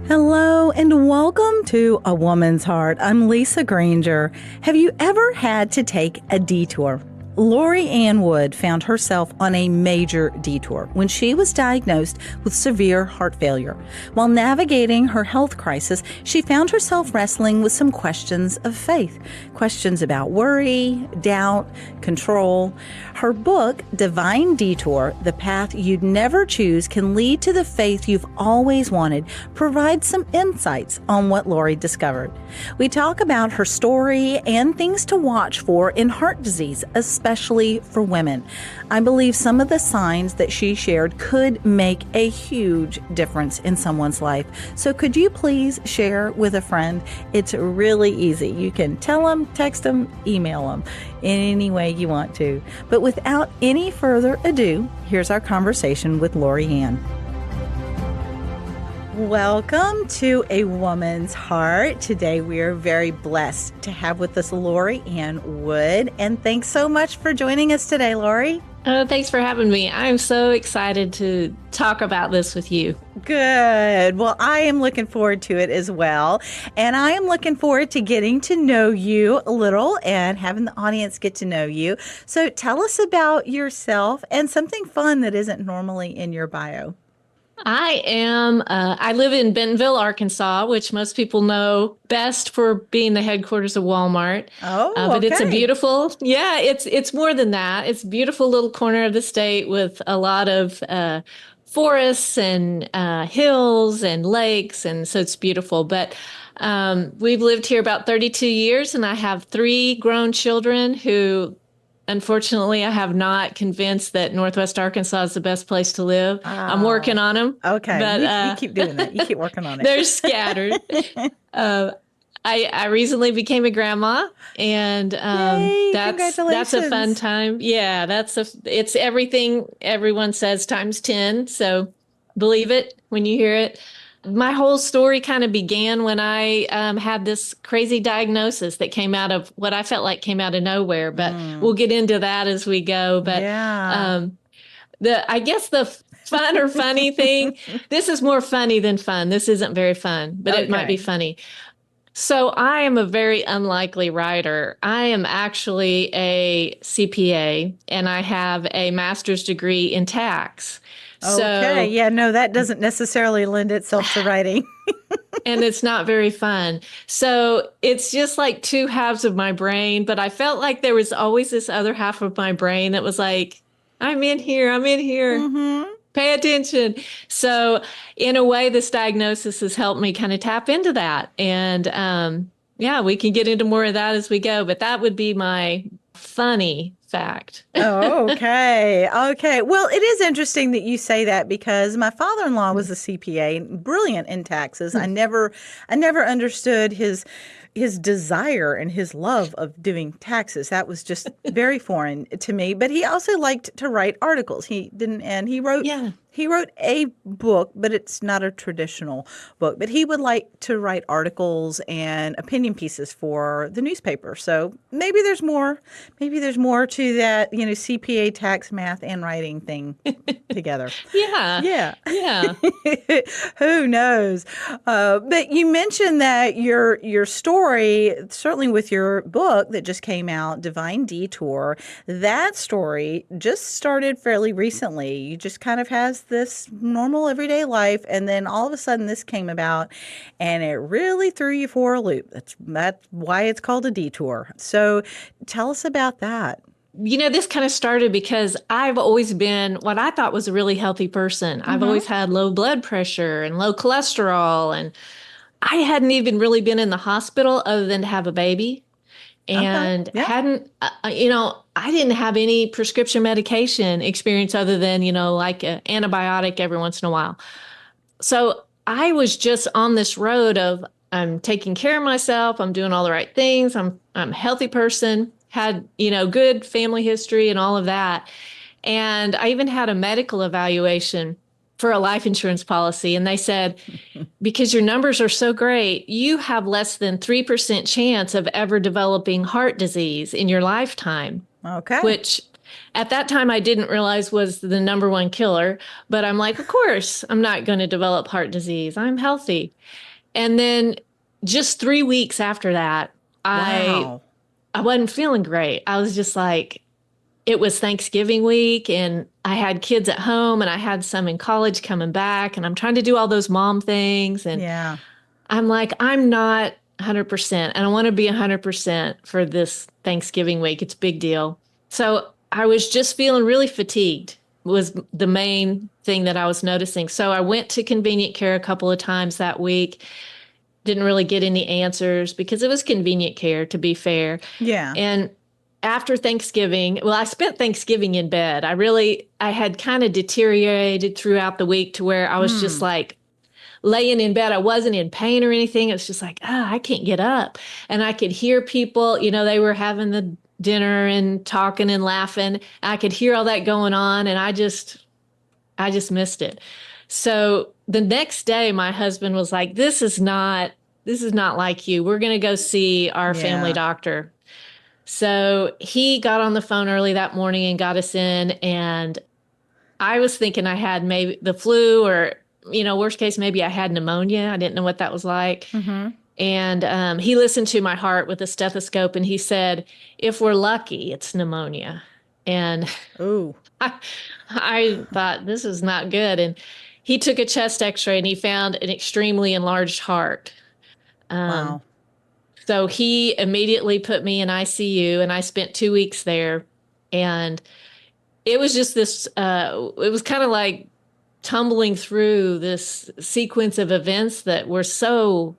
Hello and welcome to A Woman's Heart. I'm Lisa Granger. Have you ever had to take a detour? Lori Ann Wood found herself on a major detour when she was diagnosed with severe heart failure. While navigating her health crisis, she found herself wrestling with some questions of faith, questions about worry, doubt, control. Her book, Divine Detour, The Path You'd Never Choose Can Lead to the Faith You've Always Wanted, provides some insights on what Lori discovered. We talk about her story and things to watch for in heart disease, especially for women. I believe some of the signs that she shared could make a huge difference in someone's life. So could you please share with a friend? It's really easy. You can tell them, text them, email them, in any way you want to. But without any further ado, here's our conversation with Lori Ann. Welcome to A Woman's Heart. Today we are very blessed to have with us Lori Ann Wood. And thanks so much for joining us today, Lori. Oh, thanks for having me. I'm so excited to talk about this with you. Good. Well, I am looking forward to it as well. And I am looking forward to getting to know you a little and having the audience get to know you. So tell us about yourself and something fun that isn't normally in your bio. I live in Bentonville, Arkansas, which most people know best for being the headquarters of Walmart. But okay. It's a beautiful, it's more than that. It's a beautiful little corner of the state with a lot of forests and hills and lakes. And so it's beautiful. But we've lived here about 32 years and I have 3 grown children who unfortunately, I have not convinced that Northwest Arkansas is the best place to live. I'm working on them. Okay. But you keep doing that. You keep working on it. They're scattered. I recently became a grandma, and Yay, that's a fun time. Yeah, it's everything everyone says times 10. So believe it when you hear it. My whole story kind of began when I had this crazy diagnosis that came out of what I felt like came out of nowhere, but we'll get into that as we go. But I guess the fun or funny thing, this is more funny than fun. This isn't very fun, but It might be funny. So I am a very unlikely writer. I am actually a CPA and I have a master's degree in tax. Okay. That doesn't necessarily lend itself to writing. And it's not very fun. So it's just like 2 halves of my brain. But I felt like there was always this other half of my brain that was like, I'm in here. Mm-hmm. Pay attention. So in a way, this diagnosis has helped me kind of tap into that. And we can get into more of that as we go. But that would be my funny fact. Okay. Well, it is interesting that you say that because my father-in-law was a CPA, brilliant in taxes. I never understood his desire and his love of doing taxes. That was just very foreign to me. But he also liked to write articles. He wrote a book, but it's not a traditional book. But he would like to write articles and opinion pieces for the newspaper. So maybe there's more to that, CPA, tax, math, and writing thing together. Yeah. Who knows? But you mentioned that your story, certainly with your book that just came out, Divine Detour, that story just started fairly recently. You just kind of has this normal everyday life, and then all of a sudden this came about, and it really threw you for a loop. That's why it's called a detour. So tell us about that. This kind of started because I've always been what I thought was a really healthy person. I've always had low blood pressure and low cholesterol, and I hadn't even really been in the hospital other than to have a baby. And hadn't, I didn't have any prescription medication experience other than, like an antibiotic every once in a while. So I was just on this road of I'm taking care of myself. I'm doing all the right things. I'm a healthy person, had, good family history and all of that. And I even had a medical evaluation for a life insurance policy. And they said, because your numbers are so great, you have less than 3% chance of ever developing heart disease in your lifetime. Okay. Which at that time I didn't realize was the number one killer, but I'm like, of course, I'm not going to develop heart disease. I'm healthy. And then just 3 weeks after that, I Wow. I wasn't feeling great. I was just like, it was Thanksgiving week and I had kids at home and I had some in college coming back and I'm trying to do all those mom things. And Yeah. I'm like, I'm not 100% and I want to be 100% for this Thanksgiving week. It's a big deal. So I was just feeling really fatigued was the main thing that I was noticing. So I went to convenient care a couple of times that week. Didn't really get any answers because it was convenient care, to be fair. Yeah. And after Thanksgiving, well, I spent Thanksgiving in bed. I had kind of deteriorated throughout the week to where I was just Mm. like laying in bed. I wasn't in pain or anything. It was just like, I can't get up. And I could hear people, they were having the dinner and talking and laughing. I could hear all that going on. And I just missed it. So the next day, my husband was like, this is not like you. We're going to go see our family Yeah. doctor. So he got on the phone early that morning and got us in. And I was thinking I had maybe the flu or, worst case, maybe I had pneumonia. I didn't know what that was like. Mm-hmm. And he listened to my heart with a stethoscope and he said, if we're lucky, it's pneumonia. And Ooh. I thought this is not good. And he took a chest x-ray and he found an extremely enlarged heart. Um, Wow. so he immediately put me in ICU and I spent 2 weeks there. And it was just it was kind of like tumbling through this sequence of events that were so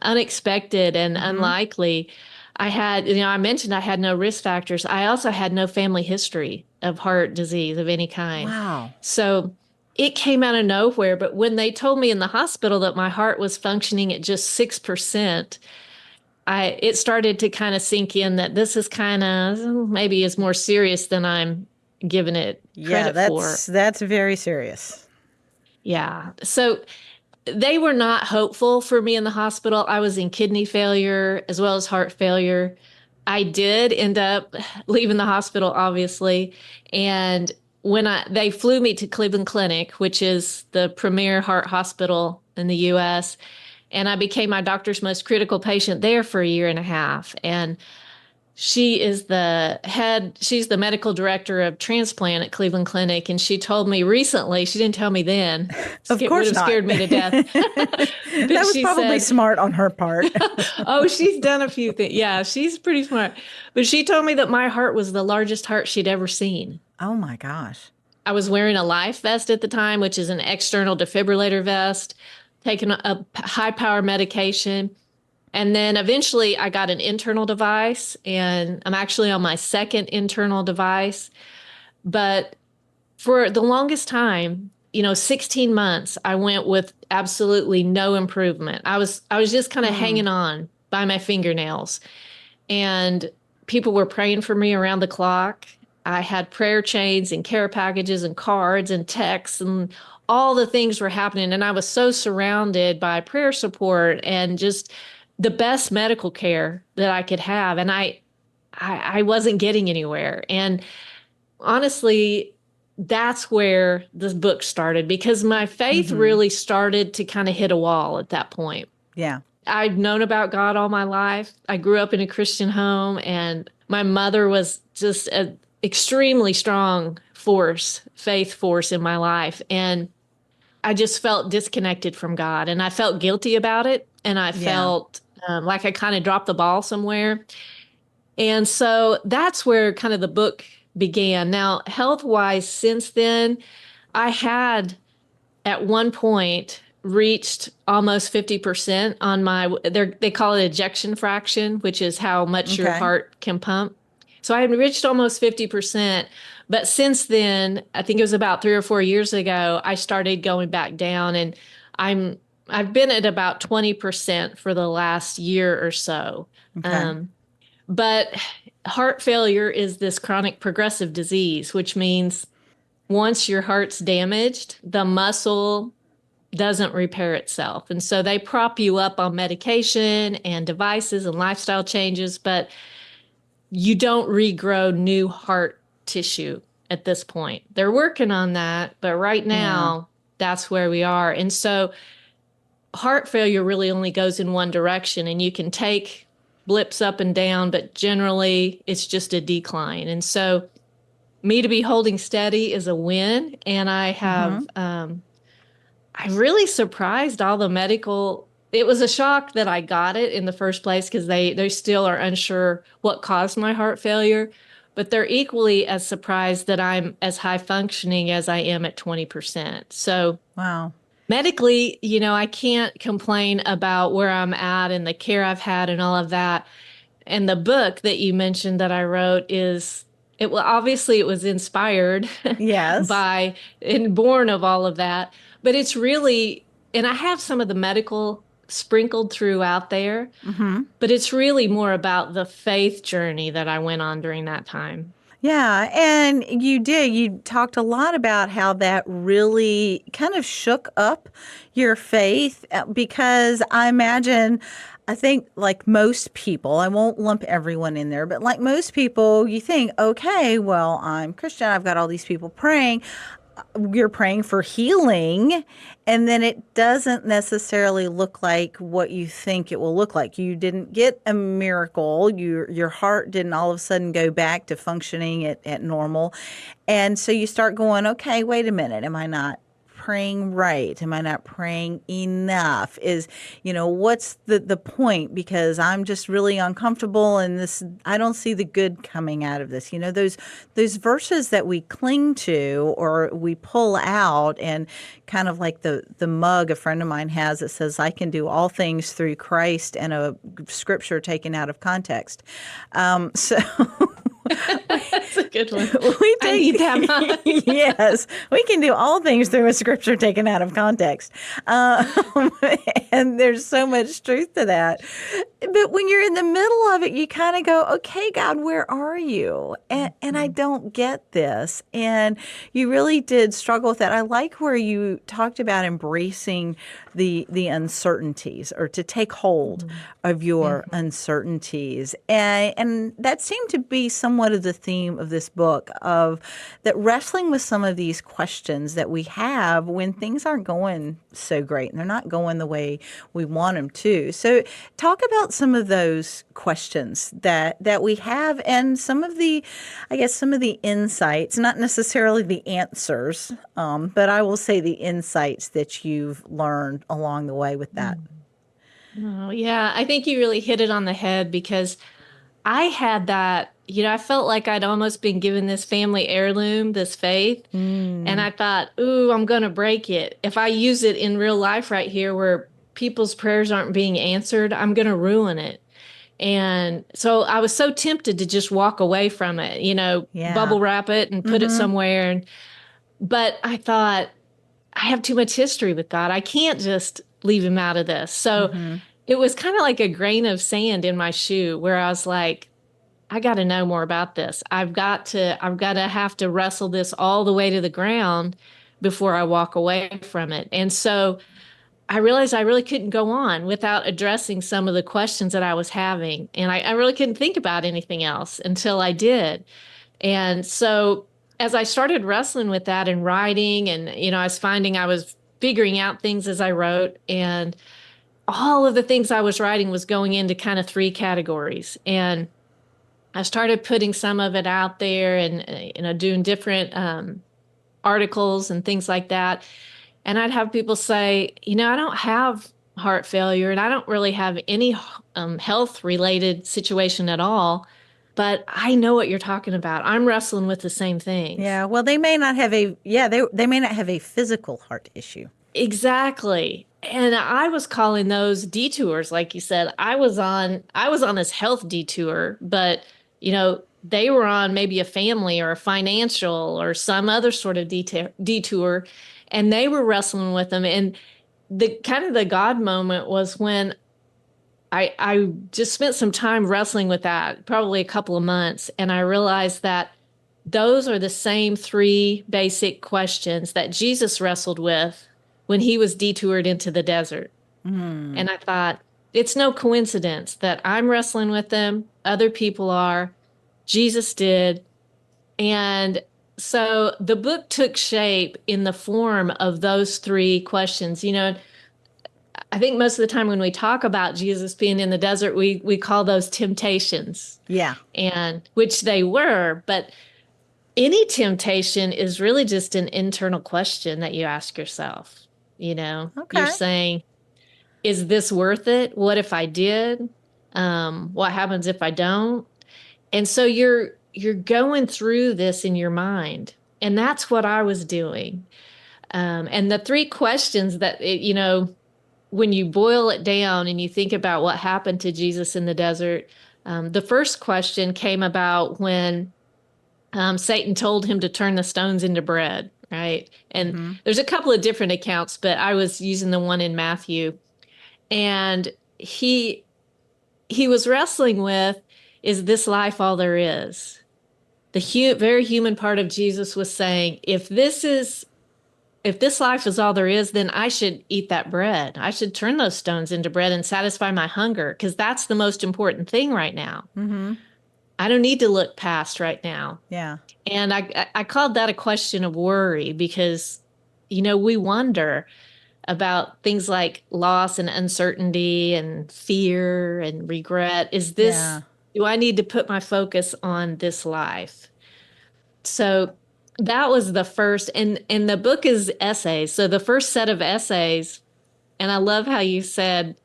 unexpected and Mm-hmm. unlikely. I mentioned I had no risk factors. I also had no family history of heart disease of any kind. Wow. So it came out of nowhere. But when they told me in the hospital that my heart was functioning at just 6%, it started to kind of sink in that this is kind of maybe is more serious than I'm giving it Yeah, credit for. that's very serious. Yeah. So they were not hopeful for me in the hospital. I was in kidney failure as well as heart failure. I did end up leaving the hospital, obviously. And when they flew me to Cleveland Clinic, which is the premier heart hospital in the US, and I became my doctor's most critical patient there for a year and a half. And she's the medical director of transplant at Cleveland Clinic. And she told me recently, she didn't tell me then, Of would course have not. scared me to death. That But was she probably said, smart on her part. oh, she's done a few things. Yeah, she's pretty smart. But she told me that my heart was the largest heart she'd ever seen. Oh my gosh. I was wearing a life vest at the time, which is an external defibrillator vest, taking a high power medication. And then eventually I got an internal device, and I'm actually on my second internal device. But for the longest time, 16 months, I went with absolutely no improvement. I was just kind of Mm. hanging on by my fingernails. And people were praying for me around the clock. I had prayer chains and care packages and cards and texts and all the things were happening. And I was so surrounded by prayer support and just the best medical care that I could have. And I wasn't getting anywhere. And honestly, that's where this book started because my faith Mm-hmm. really started to kind of hit a wall at that point. Yeah. I've known about God all my life. I grew up in a Christian home, and my mother was just an extremely strong faith force in my life. And I just felt disconnected from God, and I felt guilty about it. And I Yeah. felt like I kind of dropped the ball somewhere. And so that's where kind of the book began. Now, health wise, since then, I had at one point reached almost 50% on they call it ejection fraction, which is how much your Okay. heart can pump. So I had reached almost 50%. But since then, I think it was about 3 or 4 years ago, I started going back down and I'm I've been at about 20% for the last year or so. Okay. Um, but heart failure is this chronic progressive disease, which means once your heart's damaged, the muscle doesn't repair itself. And so they prop you up on medication and devices and lifestyle changes, but you don't regrow new heart tissue at this point. They're working on that, but right Yeah. now, that's where we are. And so heart failure really only goes in one direction, and you can take blips up and down, but generally it's just a decline. And so me to be holding steady is a win. And Mm-hmm. I really surprised all the medical. It was a shock that I got it in the first place because they still are unsure what caused my heart failure, but they're equally as surprised that I'm as high functioning as I am at 20%. So Wow. medically, I can't complain about where I'm at and the care I've had and all of that. And the book that you mentioned that I wrote obviously it was inspired Yes. by and born of all of that, but it's really, and I have some of the medical sprinkled throughout there, Mm-hmm. but it's really more about the faith journey that I went on during that time. Yeah, and you did. You talked a lot about how that really kind of shook up your faith because I think like most people, I won't lump everyone in there, but like most people, you think, okay, well, I'm Christian, I've got all these people praying. You're praying for healing, and then it doesn't necessarily look like what you think it will look like. You didn't get a miracle. Your heart didn't all of a sudden go back to functioning at normal. And so you start going, okay, wait a minute, am I not praying right? Am I not praying enough? What's the point? Because I'm just really uncomfortable and I don't see the good coming out of this. Those verses that we cling to or we pull out and kind of like the mug a friend of mine has that says, I can do all things through Christ, and a scripture taken out of context. So That's a good one. we I need that take, one. yes, we can do all things through a scripture taken out of context. Um, and there's so much truth to that. But when you're in the middle of it, you kind of go, okay, God, where are you? And I don't get this. And you really did struggle with that. I like where you talked about embracing the uncertainties, or to take hold of your Mhm. uncertainties. And that seemed to be somewhat of the theme of this book, of that wrestling with some of these questions that we have when things aren't going so great and they're not going the way we want them to. So talk about some of those questions that we have, and some of the, I guess, some of the insights, not necessarily the answers, but I will say the insights that you've learned along the way with that. Oh, yeah. I think you really hit it on the head because I had that, I felt like I'd almost been given this family heirloom, this faith. And Mm, I thought, ooh, I'm going to break it. If I use it in real life right here where people's prayers aren't being answered, I'm going to ruin it. And so I was so tempted to just walk away from it, yeah. bubble wrap it and put it Mm-hmm. somewhere. But I thought, I have too much history with God. I can't just leave him out of this. So Mm-hmm. it was kind of like a grain of sand in my shoe where I was like, I got to know more about this. I've got to have to wrestle this all the way to the ground before I walk away from it. And so I realized I really couldn't go on without addressing some of the questions that I was having. And I really couldn't think about anything else until I did. And so as I started wrestling with that and writing, and, I was finding I was figuring out things as I wrote, and all of the things I was writing was going into kind of three categories. And I started putting some of it out there and, doing different articles and things like that. And I'd have people say, I don't have heart failure and I don't really have any health related situation at all, but I know what you're talking about. I'm wrestling with the same things. Yeah. Well, they may not have they may not have a physical heart issue. Exactly. And I was calling those detours, like you said. I was on this health detour, but they were on maybe a family or a financial or some other sort of detour, and they were wrestling with them. And the kind of the God moment was when I just spent some time wrestling with that, probably a couple of months, and I realized that those are the same three basic questions that Jesus wrestled with when he was detoured into the desert. Mm. And I thought, it's no coincidence that I'm wrestling with them, other people are, Jesus did. And so the book took shape in the form of those three questions. I think most of the time when we talk about Jesus being in the desert, we call those temptations, Yeah. and which they were, but any temptation is really just an internal question that you ask yourself. You're Okay. saying, is this worth it? What if I did? What happens if I don't? And so you're going through this in your mind. And that's what I was doing. And the three questions that, when you boil it down and you think about what happened to Jesus in the desert, the first question came about when Satan told him to turn the stones into bread, right? And Mm-hmm. there's a couple of different accounts, but I was using the one in Matthew. And he was wrestling with, is this life all there is? Very human part of Jesus was saying, if this life is all there is, then I should eat that bread. I should turn those stones into bread and satisfy my hunger, because that's the most important thing right now. Mm-hmm. I don't need to look past right now. Yeah. And I called that a question of worry because, we wonder about things like loss and uncertainty and fear and regret. Yeah. Do I need to put my focus on this life? So that was the first, and the book is essays. So the first set of essays, and I love how you said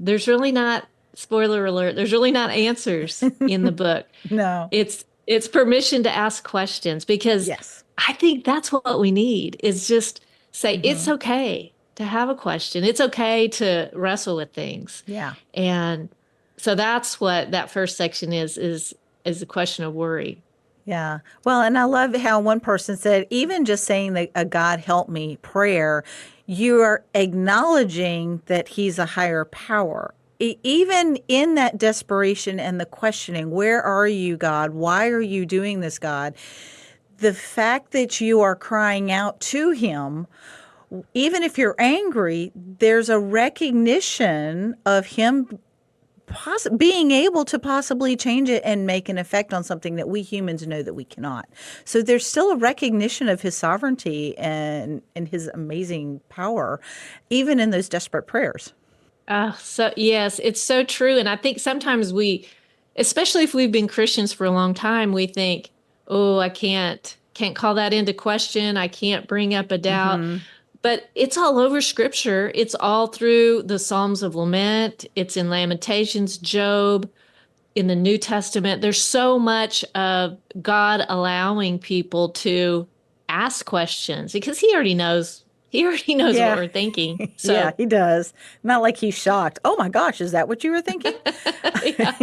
there's really not, spoiler alert, there's really not answers in the book. No. It's permission to ask questions, because Yes. I think that's what we need, is just say it's Mm-hmm. okay to have a question. It's okay to wrestle with things. Yeah. And so that's what that first section is a question of worry. Yeah. Well, and I love how one person said, even just saying that a God help me prayer, you are acknowledging that he's a higher power. Even in that desperation and the questioning, where are you, God? Why are you doing this, God? The fact that you are crying out to him, even if you're angry, there's a recognition of him being able to possibly change it and make an effect on something that we humans know that we cannot. So there's still a recognition of his sovereignty and his amazing power, even in those desperate prayers. So yes, it's so true. And I think sometimes especially if we've been Christians for a long time, we think, oh, I can't call that into question. I can't bring up a doubt. Mm-hmm. But it's all over scripture. It's all through the Psalms of Lament. It's in Lamentations, Job, in the New Testament. There's so much of God allowing people to ask questions because he already knows. He already knows what Yeah. we're thinking. Yeah, So, he does. Not like he's shocked. Oh my gosh, is that what you were thinking? yeah.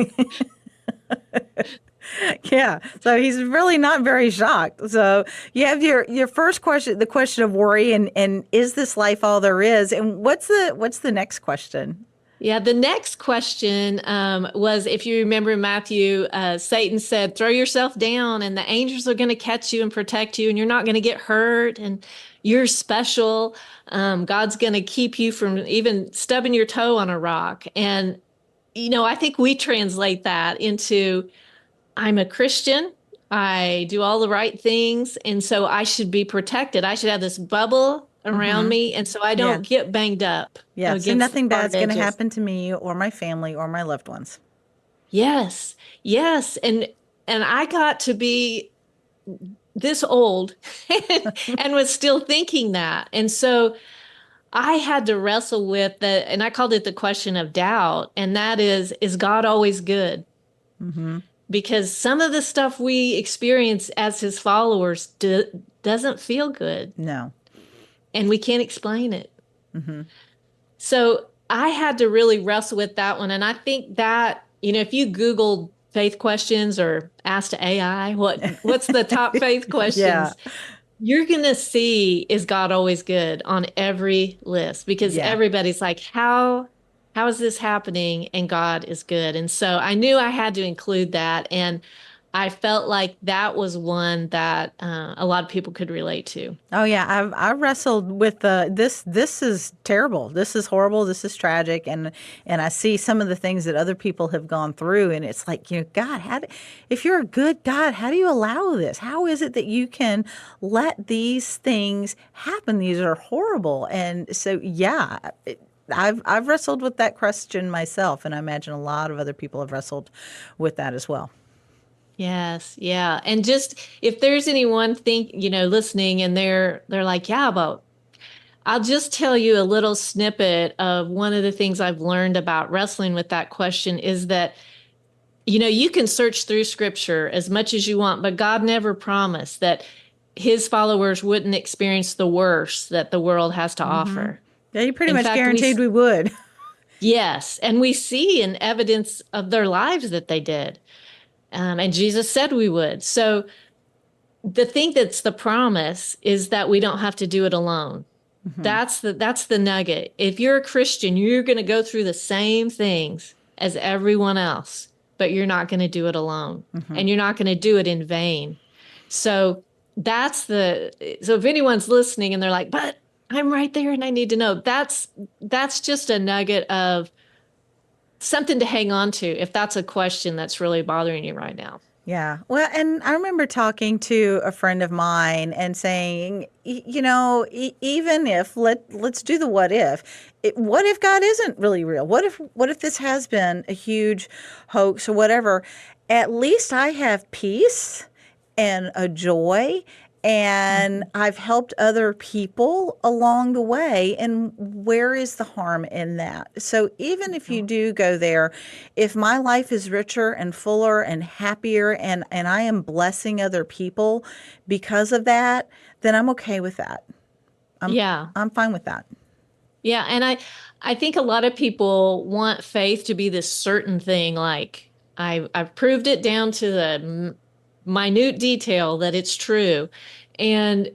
Yeah. So he's really not very shocked. So you have your first question, the question of worry, and is this life all there is? And what's the next question? Yeah, the next question was, if you remember in Matthew, Satan said, throw yourself down and the angels are going to catch you and protect you and you're not going to get hurt and you're special. God's going to keep you from even stubbing your toe on a rock. And, I think we translate that into, I'm a Christian. I do all the right things. And so I should be protected. I should have this bubble around Mm-hmm. me. And so I Yeah. don't get banged up Yeah. So against the nothing hard bad's going to edges. happen to me or my family or my loved ones. Yes, yes. And I got to be this old and was still thinking that. And so I had to wrestle with and I called it the question of doubt. And that is God always good? Mm-hmm. Because some of the stuff we experience as his followers doesn't feel good No. and we can't explain it. Mm-hmm. So I had to really wrestle with that one. And I think that, if you Googled faith questions or asked AI, what's the top faith Yeah. questions, you're going to see, is God always good on every list? Because Yeah. everybody's like, how is this happening? And God is good. And so I knew I had to include that. And I felt like that was one that a lot of people could relate to. Oh yeah, I wrestled with this. This is terrible. This is horrible. This is tragic, and I see some of the things that other people have gone through, and it's like, God, if you're a good God, how do you allow this? How is it that you can let these things happen? These are horrible, and so yeah. I've wrestled with that question myself, and I imagine a lot of other people have wrestled with that as well. Yes, yeah. And just if there's anyone listening and they're like, yeah, but I'll just tell you a little snippet of one of the things I've learned about wrestling with that question is that, you can search through scripture as much as you want, but God never promised that his followers wouldn't experience the worst that the world has to offer. Yeah, you pretty In much fact, guaranteed we would. yes, and we see in evidence of their lives that they did. And Jesus said we would. So the thing that's the promise is that we don't have to do it alone. That's the nugget. If you're a Christian, you're going to go through the same things as everyone else, but you're not going to do it alone, and you're not going to do it in vain. So so if anyone's listening and they're like, but I'm right there and I need to know, that's just a nugget of something to hang on to if that's a question that's really bothering you right now. Yeah. Well, and I remember talking to a friend of mine and saying, even if let's do the what if. What if God isn't really real? What if this has been a huge hoax or whatever? At least I have peace and a joy, and I've helped other people along the way. And where is the harm in that? So even if you do go there, if my life is richer and fuller and happier, and I am blessing other people because of that, then I'm okay with that. Yeah. I'm fine with that. Yeah, and I think a lot of people want faith to be this certain thing, like I've proved it down to the minute detail that it's true. And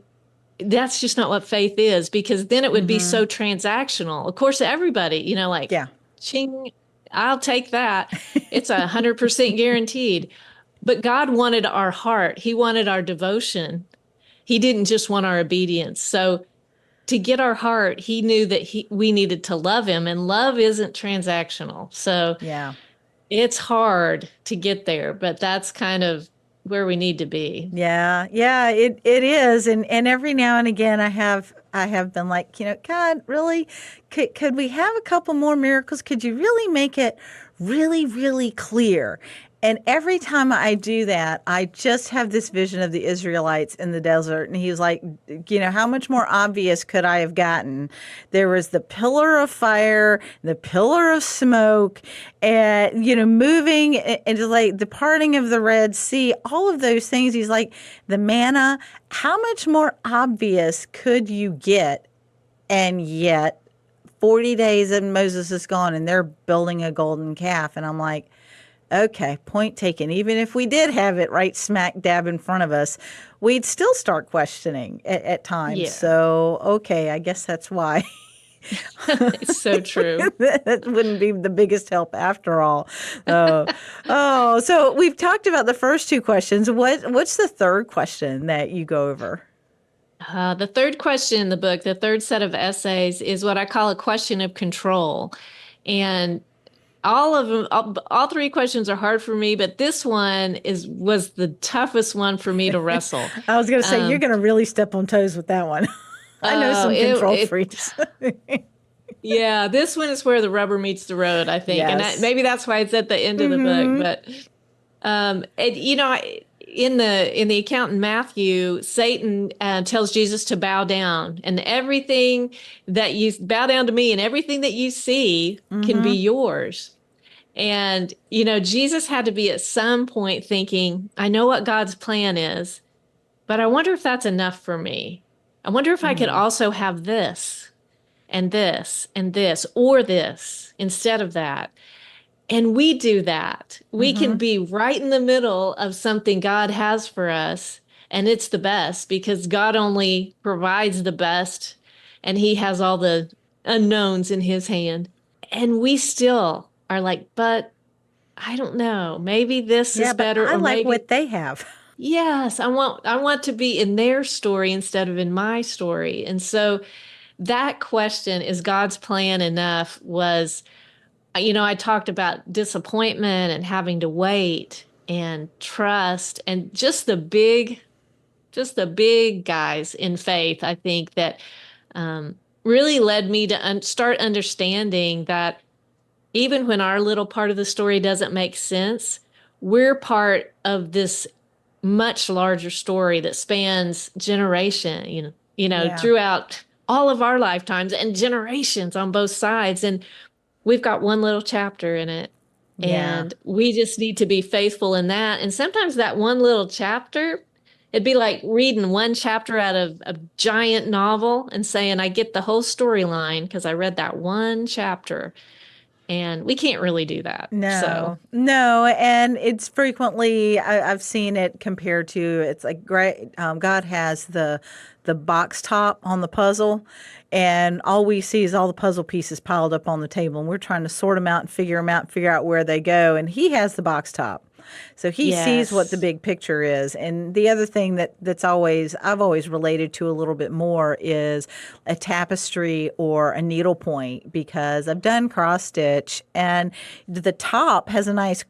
that's just not what faith is, because then it would be so transactional. Of course, everybody, like, Yeah. ching, I'll take that. It's 100% guaranteed. But God wanted our heart. He wanted our devotion. He didn't just want our obedience. So to get our heart, he knew that we needed to love him, and love isn't transactional. So Yeah. it's hard to get there, but that's kind of where we need to be. Yeah, yeah, it is, and every now and again I have been like, God, really, could we have a couple more miracles? Could you really make it really, really clear? And every time I do that, I just have this vision of the Israelites in the desert. And he's like, how much more obvious could I have gotten? There was the pillar of fire, the pillar of smoke, and, moving into like the parting of the Red Sea, all of those things. He's like, the manna, how much more obvious could you get? And yet 40 days and Moses is gone and they're building a golden calf. And I'm like, okay, point taken. Even if we did have it right smack dab in front of us, we'd still start questioning at times. Yeah. So, okay, I guess that's why. It's so true. That wouldn't be the biggest help after all. So we've talked about the first two questions. What's the third question that you go over? The third question in the book, the third set of essays, is what I call a question of control. And all of them, all three questions are hard for me, but this one was the toughest one for me to wrestle. I was going to say, you're going to really step on toes with that one. I know some control freaks. Yeah, this one is where the rubber meets the road, I think. Yes. And maybe that's why it's at the end of the book. But, in the account in Matthew, Satan tells Jesus to bow down, and everything that you bow down to me, and everything that you see can be yours. And, Jesus had to be at some point thinking, I know what God's plan is, but I wonder if that's enough for me. I wonder if I could also have this and this and this or this instead of that. And we do that. We can be right in the middle of something God has for us, and it's the best because God only provides the best, and he has all the unknowns in his hand. And we still are like, but I don't know, maybe this Yeah, is but better, I or like maybe what they have. yes, I want to be in their story instead of in my story. And so that question, is God's plan enough, was, I talked about disappointment and having to wait and trust and just the big guys in faith, I think that really led me to start understanding that even when our little part of the story doesn't make sense, we're part of this much larger story that spans generation, Yeah. throughout all of our lifetimes and generations on both sides. And we've got one little chapter in it. Yeah. And we just need to be faithful in that. And sometimes that one little chapter, it'd be like reading one chapter out of a giant novel and saying, I get the whole storyline because I read that one chapter. And we can't really do that. So, No, no, and it's frequently I've seen it compared to it's like great. God has the box top on the puzzle, and all we see is all the puzzle pieces piled up on the table, and we're trying to sort them out and figure out where they go. And He has the box top, so He sees what the yes. big picture is. And the other thing that's always I've always related to a little bit more is a tapestry or a needlepoint, because I've done cross stitch, and the top has a nice,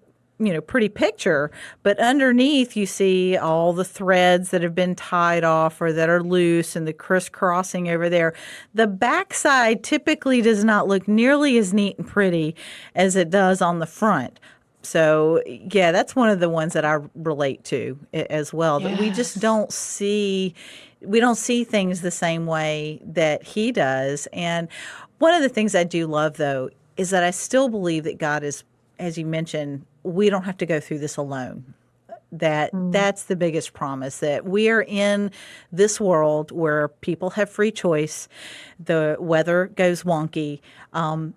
pretty picture, but underneath you see all the threads that have been tied off or that are loose and the crisscrossing over there. The backside typically does not look nearly as neat and pretty as it does on the front. So, yeah, that's one of the ones that I relate to as well. That Yes. we don't see things the same way that He does. And one of the things I do love, though, is that I still believe that God is, as you mentioned, we don't have to go through this alone. Mm, That's the biggest promise, that we are in this world where people have free choice. The weather goes wonky,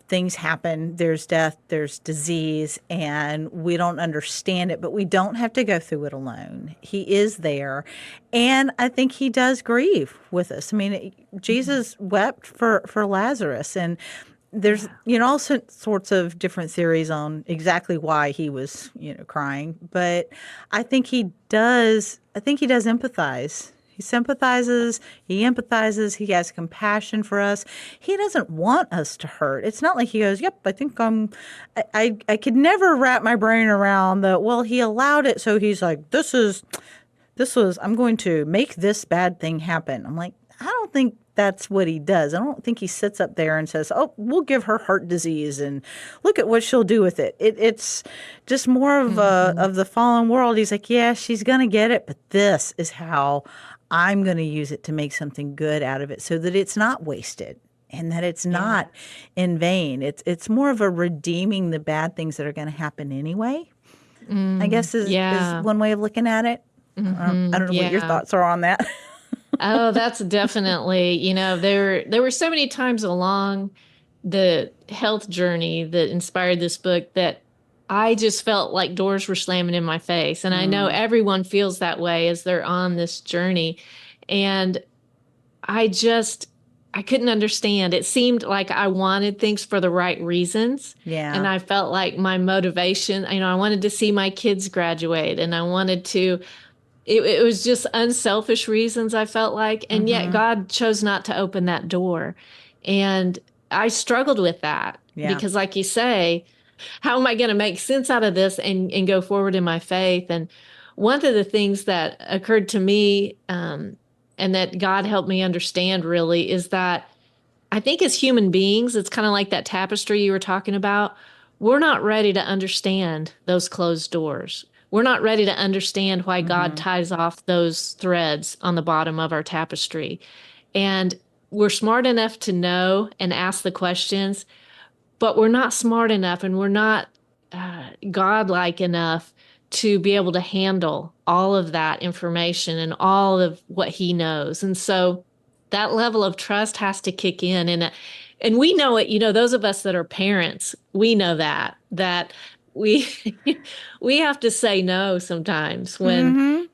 things happen, there's death, there's disease, and we don't understand it, but we don't have to go through it alone. He is there, and I think He does grieve with us. I mean, mhm. Jesus wept for Lazarus, and there's Yeah. all sorts of different theories on exactly why he was crying, but I think he does empathize. He sympathizes, he empathizes, he has compassion for us. He doesn't want us to hurt. It's not like He goes, yep, I think I could never wrap my brain around the, well, He allowed it, so He's like, I'm going to make this bad thing happen. I'm like, I don't think that's what He does. I don't think He sits up there and says, oh, we'll give her heart disease and look at what she'll do with it. It's just more Hmm. of the fallen world. He's like, yeah, she's going to get it, but this is how I'm going to use it to make something good out of it so that it's not wasted and that it's Yeah. not in vain. It's more of a redeeming the bad things that are going to happen anyway, I guess is Yeah. one way of looking at it. I don't know what your Yeah. thoughts are on that. Oh, that's definitely, there were so many times along the health journey that inspired this book that I just felt like doors were slamming in my face. And I know Mm, everyone feels that way as they're on this journey. And I just, I couldn't understand. It seemed like I wanted things for the right reasons. And yeah. I felt like my motivation, I wanted to see my kids graduate and I wanted to, it was just unselfish reasons, I felt like. And yet Mm-hmm. God chose not to open that door. And I struggled with that Yeah. because, like you say, how am I going to make sense out of this and go forward in my faith? And one of the things that occurred to me, and that God helped me understand really, is that I think as human beings, it's kind of like that tapestry you were talking about. We're not ready to understand those closed doors. We're not ready to understand why God Mm-hmm. ties off those threads on the bottom of our tapestry. And we're smart enough to know and ask the questions, but we're not smart enough and we're not godlike enough to be able to handle all of that information and all of what He knows. And so that level of trust has to kick in. And we know it, those of us that are parents, we know that we we have to say no sometimes when Mm-hmm.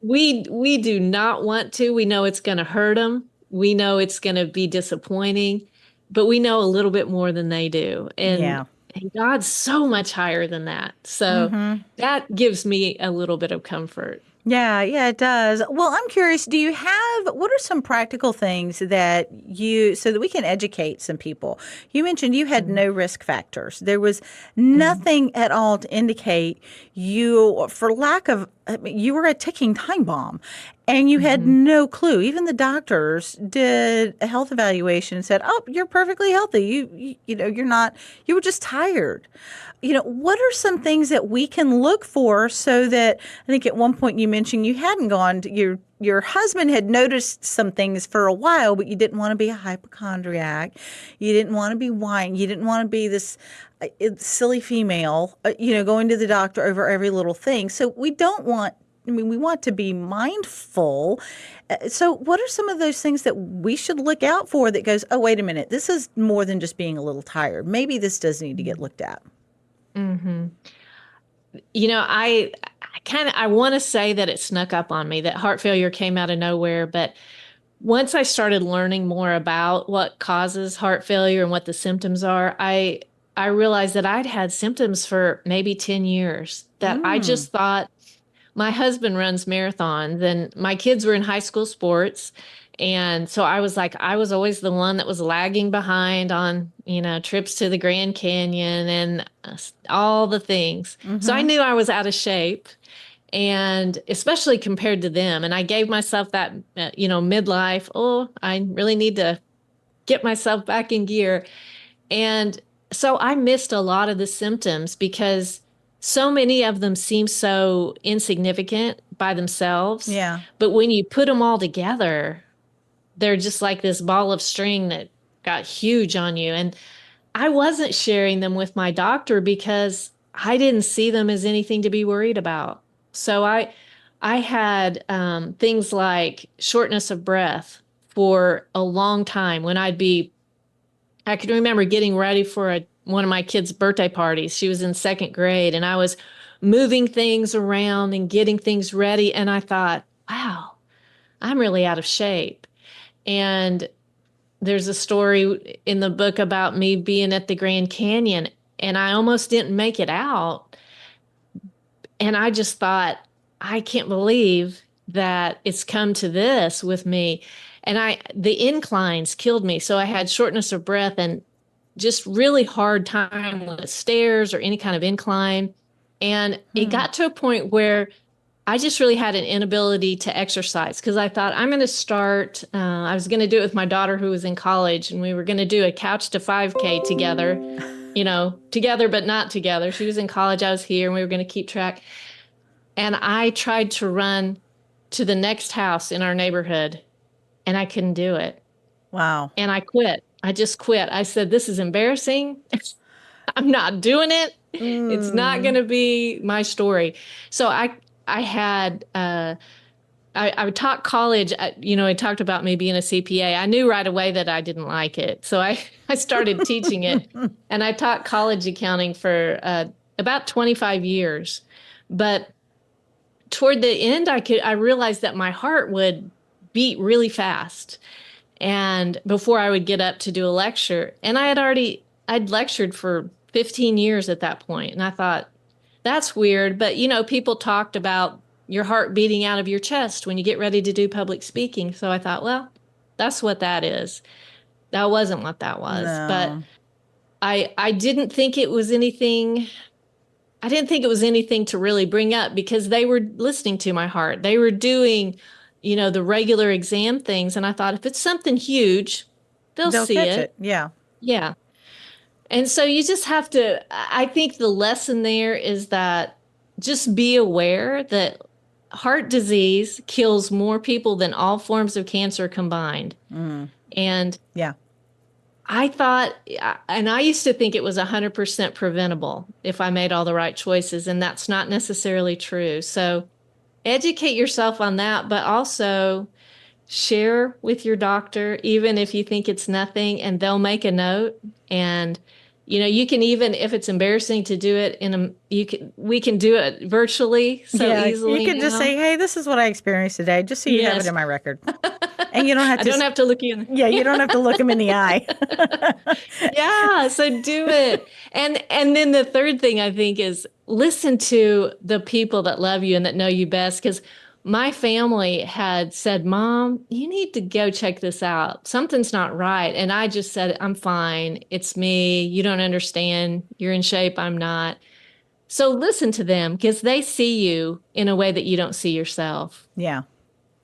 we do not want to. We know it's going to hurt them. We know it's going to be disappointing, but we know a little bit more than they do. And Yeah. And God's so much higher than that. So Mm-hmm. that gives me a little bit of comfort. Yeah, yeah, it does. Well, I'm curious, do you have what are some practical things that you so that we can educate some people? You mentioned you had Mm, no risk factors. There was mm, nothing at all to indicate you, for lack of, I mean, you were a ticking time bomb and you had mhm. no clue. Even the doctors did a health evaluation and said, "Oh, you're perfectly healthy. You know, you're not, you were just tired." What are some things that we can look for so that I think at one point you mentioned you hadn't gone to your husband had noticed some things for a while, but you didn't want to be a hypochondriac. You didn't want to be whining. You didn't want to be this silly female, going to the doctor over every little thing. So we don't want I mean, we want to be mindful. So, what are some of those things that we should look out for that goes, oh, wait a minute, this is more than just being a little tired. Maybe this does need to get looked at. Mhm. I want to say that it snuck up on me, that heart failure came out of nowhere, but once I started learning more about what causes heart failure and what the symptoms are, I realized that I'd had symptoms for maybe 10 years that I Mm. just thought my husband runs marathons and my kids were in high school sports. And so I was like, I was always the one that was lagging behind on, trips to the Grand Canyon and all the things. So I Mm-hmm. knew I was out of shape and especially compared to them. And I gave myself that, midlife, oh, I really need to get myself back in gear. And so I missed a lot of the symptoms because so many of them seem so insignificant by themselves. Yeah. But when you put them all together, they're just like this ball of string that got huge on you. And I wasn't sharing them with my doctor because I didn't see them as anything to be worried about. So I had things like shortness of breath for a long time when I can remember getting ready for one of my kids' birthday parties. She was in second grade, and I was moving things around and getting things ready. And I thought, wow, I'm really out of shape. And there's a story in the book about me being at the Grand Canyon, and I almost didn't make it out. And I just thought, I can't believe that it's come to this with me. And the inclines killed me. So I had shortness of breath and just really hard time with stairs or any kind of incline. And it Hmm. got to a point where I just really had an inability to exercise because I thought I'm going to start. I was going to do it with my daughter who was in college, and we were going to do a couch to 5K together, together but not together. She was in college, I was here, and we were going to keep track. And I tried to run to the next house in our neighborhood, and I couldn't do it. Wow. And I quit. I just quit. I said, "This is embarrassing. I'm not doing it. It's not going Mm. to be my story." So I had I taught college. I talked about me being a CPA. I knew right away that I didn't like it, so I started teaching it, and I taught college accounting for about 25 years. But toward the end, I realized that my heart would beat really fast, and before I would get up to do a lecture, and I'd lectured for 15 years at that point, and I thought that's weird, but people talked about your heart beating out of your chest when you get ready to do public speaking. So I thought, well, that's what that is. That wasn't what that was. But No. I didn't think it was anything. I didn't think it was anything to really bring up because they were listening to my heart. They were doing, the regular exam things. And I thought if it's something huge, they'll They'll see catch it. it. Yeah. Yeah. And so you just have to, I think the lesson there is that just be aware that heart disease kills more people than all forms of cancer combined. Mm. And Yeah. I thought, and I used to think it was 100% preventable if I made all the right choices, and that's not necessarily true. So educate yourself on that, but also share with your doctor, even if you think it's nothing, and they'll make a note. And You can, even if it's embarrassing to do it we can do it virtually so easily. You can just say, hey, this is what I experienced today, just so you have it in my record. And you don't have to. I don't have to look you in. Yeah, you don't have to look them in the eye. Yeah, so do it. And then the third thing I think is listen to the people that love you and that know you best. Because my family had said, Mom, you need to go check this out. Something's not right. And I just said, I'm fine. It's me. You don't understand. You're in shape. I'm not. So listen to them because they see you in a way that you don't see yourself. Yeah.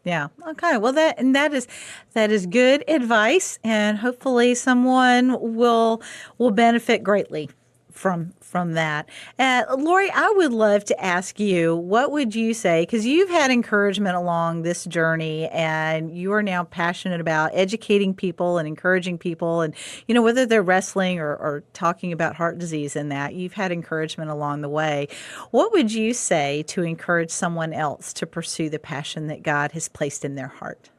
Yeah. Okay. Well, that is good advice, and hopefully someone will benefit greatly from that. Lori, I would love to ask you, what would you say, because you've had encouragement along this journey and you are now passionate about educating people and encouraging people, and whether they're wrestling or talking about heart disease and that, you've had encouragement along the way. What would you say to encourage someone else to pursue the passion that God has placed in their heart?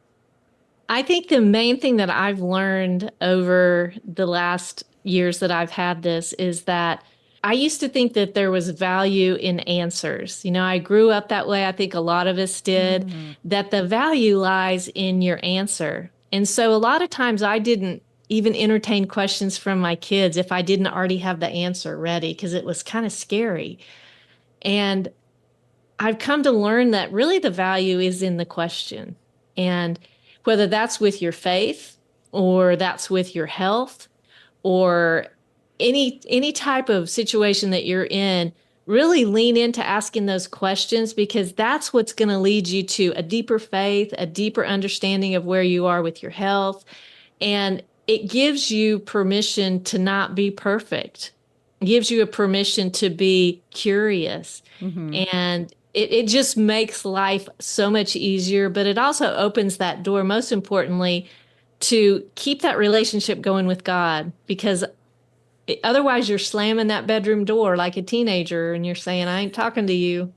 I think the main thing that I've learned over the last years that I've had this is that I used to think that there was value in answers. I grew up that way. I think a lot of us did, that the value lies in your answer. And so a lot of times I didn't even entertain questions from my kids if I didn't already have the answer ready, because it was kind of scary. And I've come to learn that really the value is in the question. And whether that's with your faith or that's with your health or any type of situation that you're in, really lean into asking those questions, because that's what's going to lead you to a deeper faith, a deeper understanding of where you are with your health. And it gives you permission to not be perfect. It gives you a permission to be curious. And it just makes life so much easier, but it also opens that door, most importantly, to keep that relationship going with God, because otherwise you're slamming that bedroom door like a teenager and you're saying, I ain't talking to you.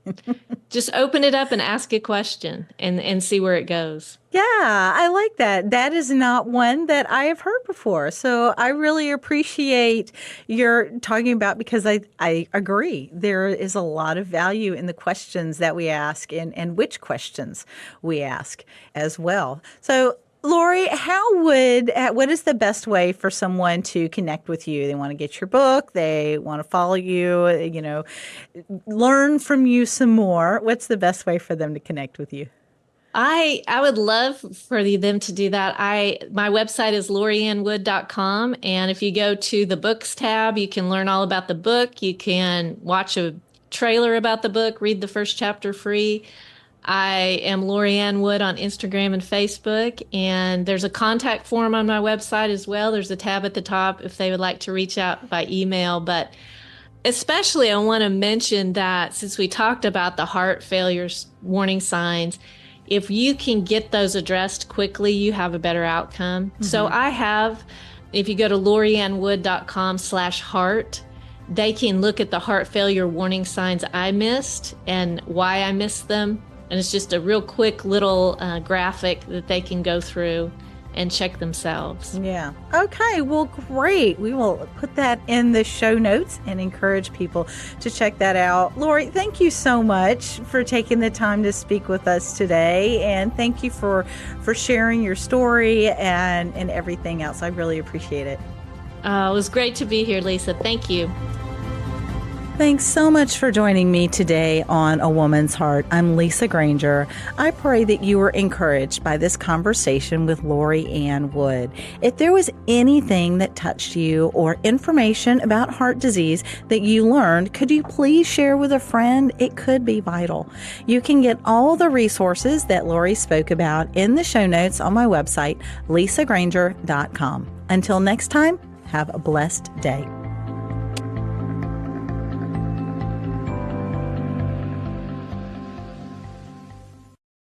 Just open it up and ask a question and see where it goes. Yeah, I like that. That is not one that I have heard before. So I really appreciate your talking about, because I agree. There is a lot of value in the questions that we ask and which questions we ask as well. So Lori, what is the best way for someone to connect with you? They want to get your book, they want to follow you, learn from you some more. What's the best way for them to connect with you? I would love for them to do that. My website is loriannwood.com. And if you go to the books tab, you can learn all about the book. You can watch a trailer about the book, read the first chapter free. I am Lori Ann Wood on Instagram and Facebook, and there's a contact form on my website as well. There's a tab at the top if they would like to reach out by email. But especially I want to mention that since we talked about the heart failures warning signs, if you can get those addressed quickly, you have a better outcome. So if you go to loriannwood.com/heart, they can look at the heart failure warning signs I missed and why I missed them. And it's just a real quick little graphic that they can go through and check themselves. Yeah. Okay. Well, great. We will put that in the show notes and encourage people to check that out. Lori, thank you so much for taking the time to speak with us today. And thank you for sharing your story and everything else. I really appreciate it. It was great to be here, Lisa. Thank you. Thanks so much for joining me today on A Woman's Heart. I'm Lisa Granger. I pray that you were encouraged by this conversation with Lori Ann Wood. If there was anything that touched you or information about heart disease that you learned, could you please share with a friend? It could be vital. You can get all the resources that Lori spoke about in the show notes on my website, lisagranger.com. Until next time, have a blessed day.